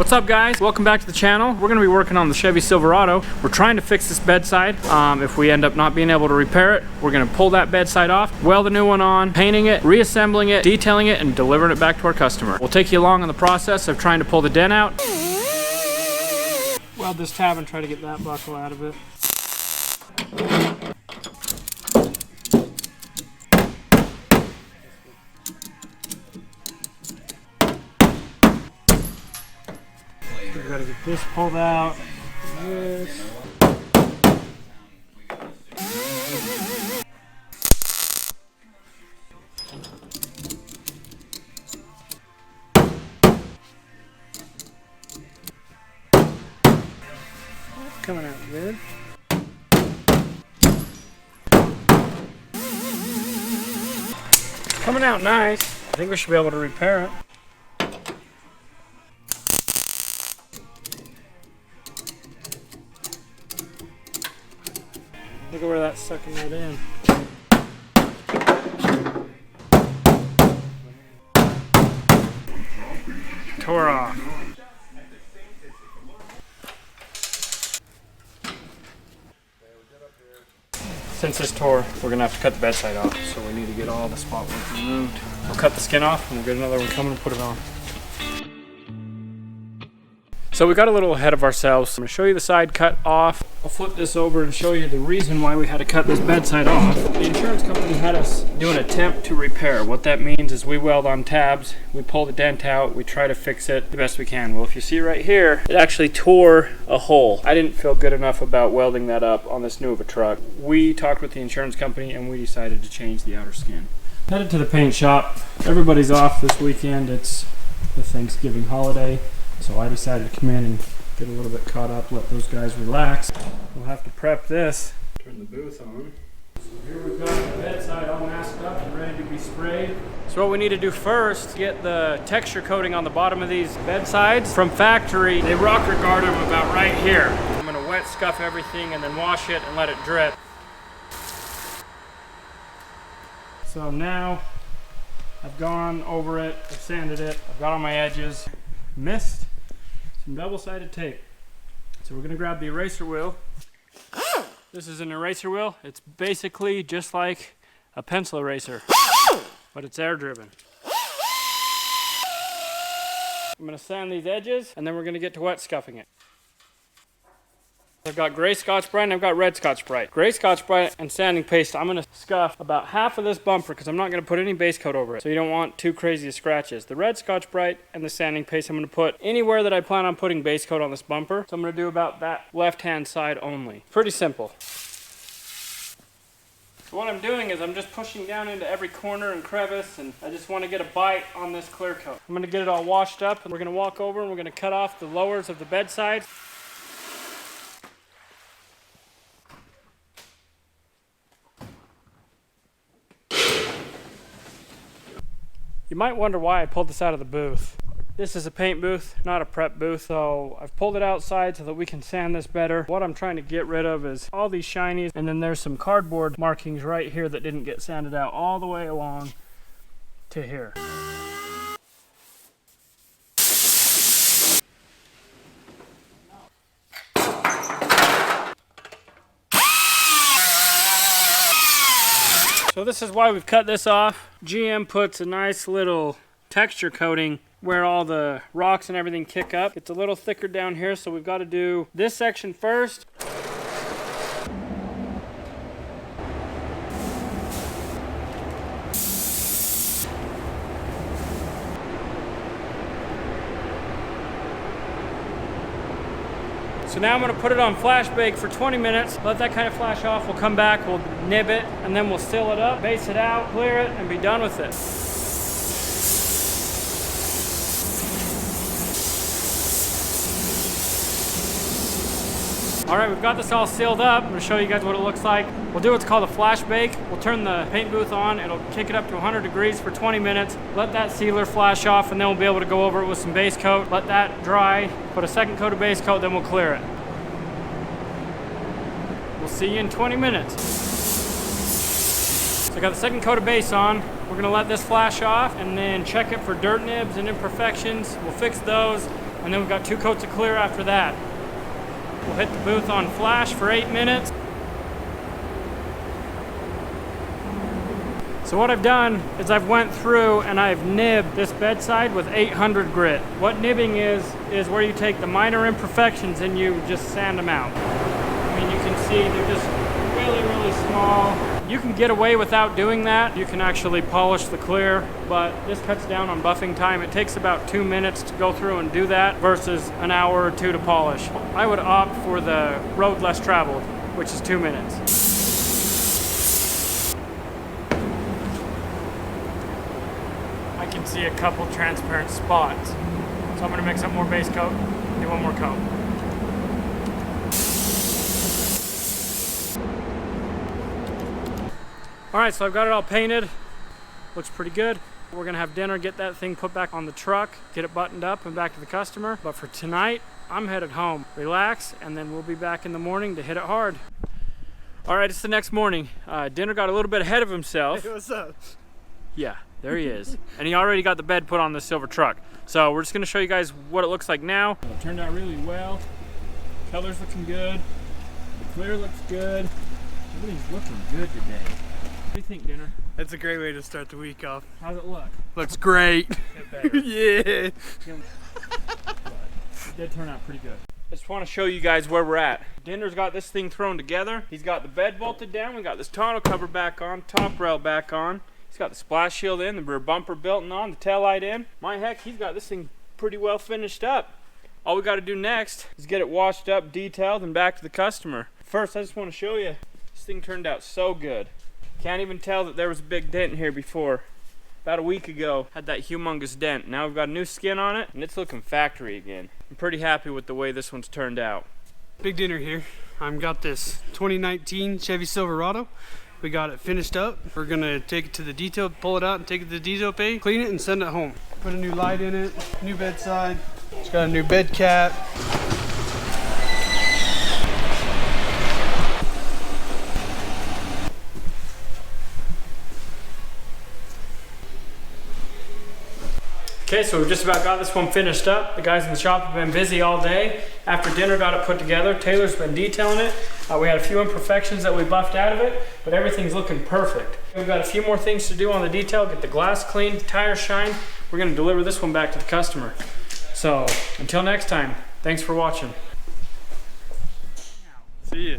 What's up, guys? Welcome back to the channel. We're gonna be working on the Chevy Silverado. We're trying to fix this bedside. If we end up not being able to repair it, we're gonna pull that bedside off, weld a new one on, painting it, reassembling it, detailing it, and delivering it back to our customer. We'll take you along on the process of trying to pull the dent out. Weld this tab and try to get that buckle out of it. We gotta get this pulled out. This. Coming out good. Coming out nice. I think we should be able to repair it. Look at where that's sucking that in. Tore off. Since this tore, we're gonna have to cut the bedside off, so we need to get all the spot work removed. We'll cut the skin off and we'll get another one coming and put it on. So we got a little ahead of ourselves. I'm gonna show you the side cut off. I'll flip this over and show you the reason why we had to cut this bedside off. The insurance company had us do an attempt to repair. What that means is we weld on tabs, we pull the dent out, we try to fix it the best we can. Well, if you see right here, it actually tore a hole. I didn't feel good enough about welding that up on this new of a truck. We talked with the insurance company and we decided to change the outer skin. Headed to the paint shop. Everybody's off this weekend. It's the Thanksgiving holiday. So I decided to come in and get a little bit caught up, let those guys relax. We'll have to prep this. Turn the booth on. So here we've got the bedside all masked up and ready to be sprayed. So what we need to do first, get the texture coating on the bottom of these bedsides. From factory, they rocker guard them about right here. I'm gonna wet scuff everything and then wash it and let it drip. So now I've gone over it, I've sanded it, I've got on my edges, mist, some double-sided tape. So we're gonna grab the eraser wheel. This is an eraser wheel. It's basically just like a pencil eraser, but it's air driven. I'm gonna sand these edges and then we're gonna get to wet scuffing it. I've got gray Scotch-Brite and I've got red Scotch-Brite. Gray Scotch-Brite and sanding paste, I'm gonna scuff about half of this bumper because I'm not gonna put any base coat over it. So you don't want too crazy of scratches. The red Scotch-Brite and the sanding paste I'm gonna put anywhere that I plan on putting base coat on this bumper. So I'm gonna do about that left-hand side only. Pretty simple. So what I'm doing is I'm just pushing down into every corner and crevice, and I just want to get a bite on this clear coat. I'm gonna get it all washed up and we're gonna walk over and we're gonna cut off the lowers of the bedside. You might wonder why I pulled this out of the booth. This is a paint booth, not a prep booth, so I've pulled it outside so that we can sand this better. What I'm trying to get rid of is all these shinies, and then there's some cardboard markings right here that didn't get sanded out all the way along to here. So this is why we've cut this off. GM puts a nice little texture coating where all the rocks and everything kick up. It's a little thicker down here, so we've got to do this section first. So now I'm gonna put it on flash bake for 20 minutes, let that kind of flash off, we'll come back, we'll nib it, and then we'll seal it up, base it out, clear it, and be done with it. All right, we've got this all sealed up. I'm gonna show you guys what it looks like. We'll do what's called a flash bake. We'll turn the paint booth on, it'll kick it up to 100 degrees for 20 minutes, let that sealer flash off, and then we'll be able to go over it with some base coat, let that dry, put a second coat of base coat, then we'll clear it. We'll see you in 20 minutes. So I got the second coat of base on. We're gonna let this flash off and then check it for dirt nibs and imperfections. We'll fix those, And then we've got 2 coats of clear after that. We'll hit the booth on flash for 8 minutes. So what I've done is I've went through and I've nibbed this bedside with 800 grit. What nibbing is where you take the minor imperfections and you just sand them out. I mean, you can see they're just really, really small. You can get away without doing that. You can actually polish the clear, but this cuts down on buffing time. It takes about 2 minutes to go through and do that versus an hour or 2 to polish. I would opt for the road less traveled, which is 2 minutes. I can see a couple transparent spots. So I'm gonna mix up more base coat, do 1 more coat. All right, so I've got it all painted. Looks pretty good. We're gonna have dinner, get that thing put back on the truck, get it buttoned up and back to the customer. But for tonight, I'm headed home. Relax, and then we'll be back in the morning to hit it hard. All right, it's the next morning. Dinner got a little bit ahead of himself. Hey, what's up? Yeah, there he is. And he already got the bed put on the silver truck. So we're just gonna show you guys what it looks like now. It turned out really well. Color's looking good. The clear looks good. Everything's looking good today. What do you think, Dinner? That's a great way to start the week off. How's it look? Looks great. Yeah. It did turn out pretty good. I just want to show you guys where we're at. Dinner's got this thing thrown together. He's got the bed bolted down. We got this tonneau cover back on, top rail back on. He's got the splash shield in, the rear bumper built on, the tail light in. My heck, he's got this thing pretty well finished up. All we got to do next is get it washed up, detailed, and back to the customer. First, I just want to show you, this thing turned out so good. Can't even tell that there was a big dent here before. About a week ago, had that humongous dent. Now we've got a new skin on it, and it's looking factory again. I'm pretty happy with the way this one's turned out. Big Dinner here. I've got this 2019 Chevy Silverado. We got it finished up. We're gonna take it to the detail, pull it out and take it to the detail bay, clean it and send it home. Put a new light in it, new bedside. It's got a new bed cap. Okay, so we've just about got this one finished up. The guys in the shop have been busy all day. After dinner, got it put together. Taylor's been detailing it. We had a few imperfections that we buffed out of it, but everything's looking perfect. We've got a few more things to do on the detail, get the glass cleaned, tires shined. We're gonna deliver this one back to the customer. So, until next time, thanks for watching. See ya.